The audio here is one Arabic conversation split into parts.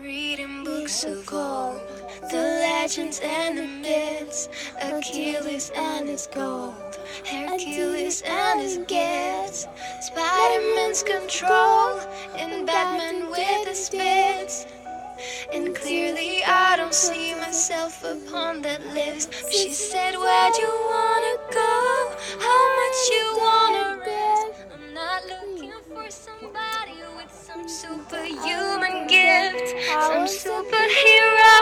Reading books of old, the legends and the myths, Achilles and his gold, Hercules and his gifts, Spider-Man's control, and Batman with his spits. And clearly I don't see myself upon that list. But she said, where'd you wanna go? How much you wanna risk? I'm not looking for somebody with some superhuman gift, some superhero,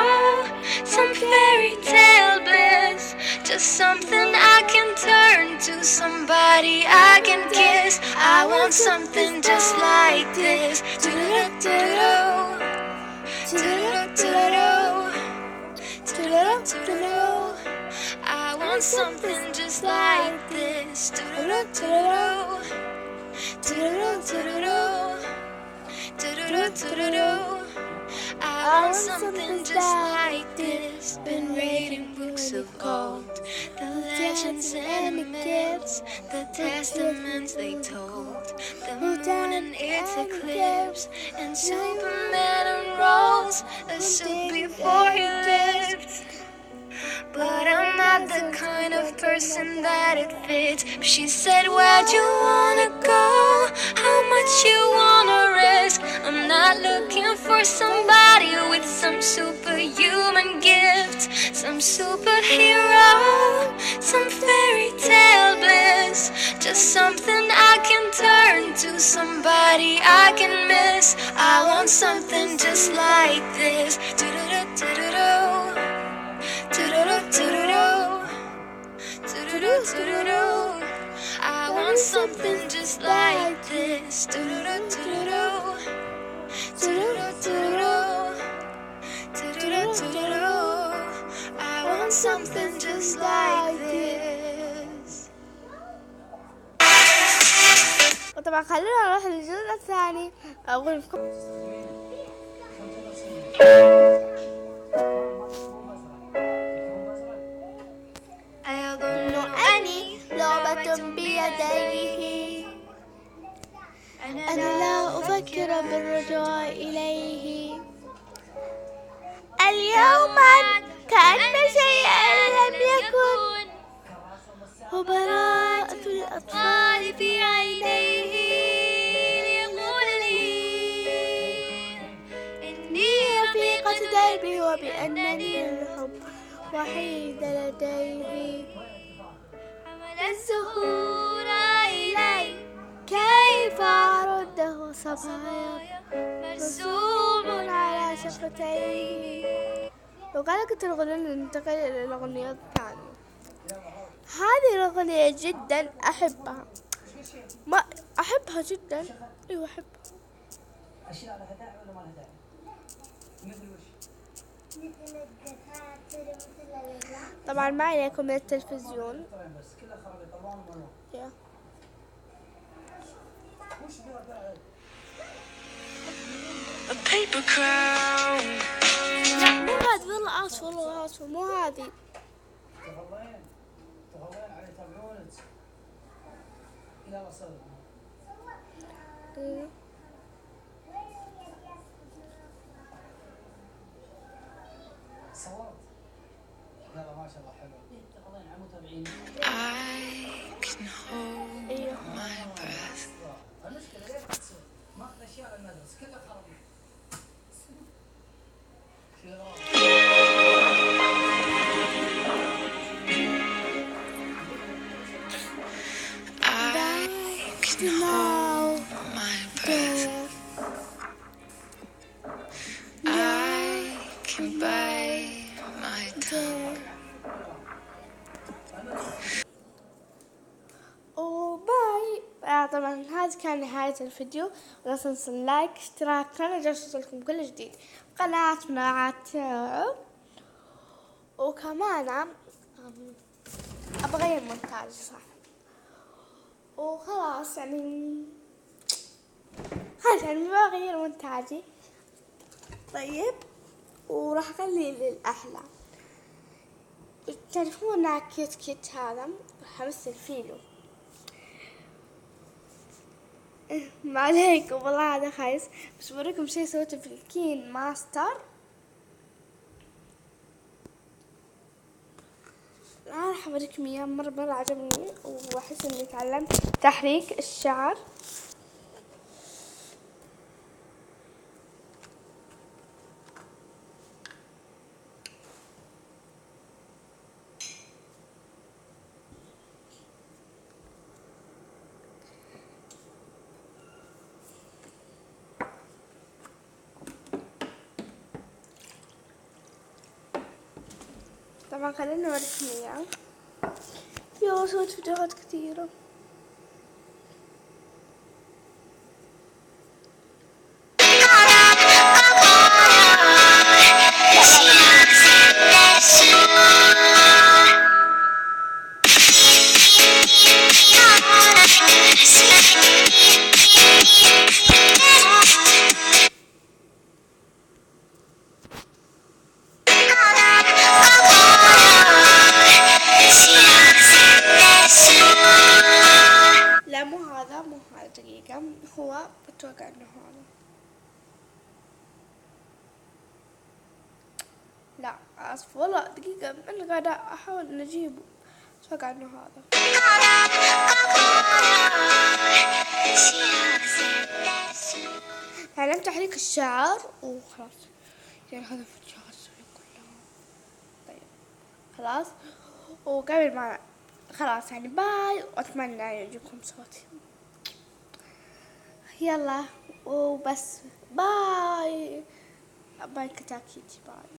some fairy tale bliss. Just something I can turn to, somebody I can kiss. I want something just like this. Do-do-do-do-do. I want something just like this. I want something just like this. Been reading books of old, the legends and the myths, the testaments they told, the moon and its eclipse, and Superman unrolls a suit before he lived. But I'm not the kind of person that it fits. She said, where'd you wanna go? How much you wanna risk? I'm not looking for somebody with some superhuman gift, some superhero, some fairy tale bliss. Just something I can turn to, somebody I can miss. I want something just like this. Do-do-do-do-do-do. I want something just like this. I want something just like this. وطبعا خلونا نروح للجزء الثاني. أقول لكم أيظن أني لعبة بيديه، أنا لا أفكر بالرجوع إليه. اليوم كأن شيئا لم يكن، وبراءة الأطفال في عينيه ليقول لي إني رفيقة دربي، وبأنني الحب وحيد لديه. حمل الزهور إلي كيف أرده صبايا مرسوم على شفتيه. لو قال كنت الغنى ننتقل إلى الأغنية الثانية. هذه الأغنية جدا أحبها، ما أحبها جدا. أيوة أحبها. أشياء لها داعي ولا ما لها داعي؟ مثل وش؟ مثل الدفاتر، مثل طبعا ما عليكم من التلفزيون. بس كلها خرابيط ألوان وملون. A paper crown. لا مو هذه، والله آسفة والله آسفة، مو هذه. تغلين على تبعونك إلى وصل. صوت. يلا ما شاء الله حلو. تغلين على متابعين. I can hold my breath. المشكلة ليه تصير؟ ما أخذ أشياء المدرسة كلها خرابيط. طبعا هذا كان نهاية الفيديو. لا تنسوا اللايك، اشتراك قناة يوصلكم كل جديد. قناة عروب. وكمان أبغى أغير مونتاج صح، وخلاص يعني خلاص يعني ما أغير مونتاجي. طيب وراح أخلي للأحلى. تعرفون كيت هذا راح أمثل فيه. ما عليكم والله هذا خايس. بس بوريكم شي سويته في الكين ماستر. أنا راح أوريكم إياه، مرة عجبني وأحس إني تعلمت تحريك الشعر. طبعا خليني أوريكم إياه. سويت فيديوهات كثيرة. لا مو هذا دقيقة، هو أتوقع إنه هذا. لا آسف والله دقيقة، أنا قاعدة أحاول نجيبه. أتوقع إنه هذا. تعلمت تحريك الشعر وخلاص. يعني هذا فيديوهات أسوي كلها. طيب خلاص، وقبل ما خلاص يعني باي، وأتمنى يعجبكم صوتي. يلا وبس، باي باي كتاكيتي باي.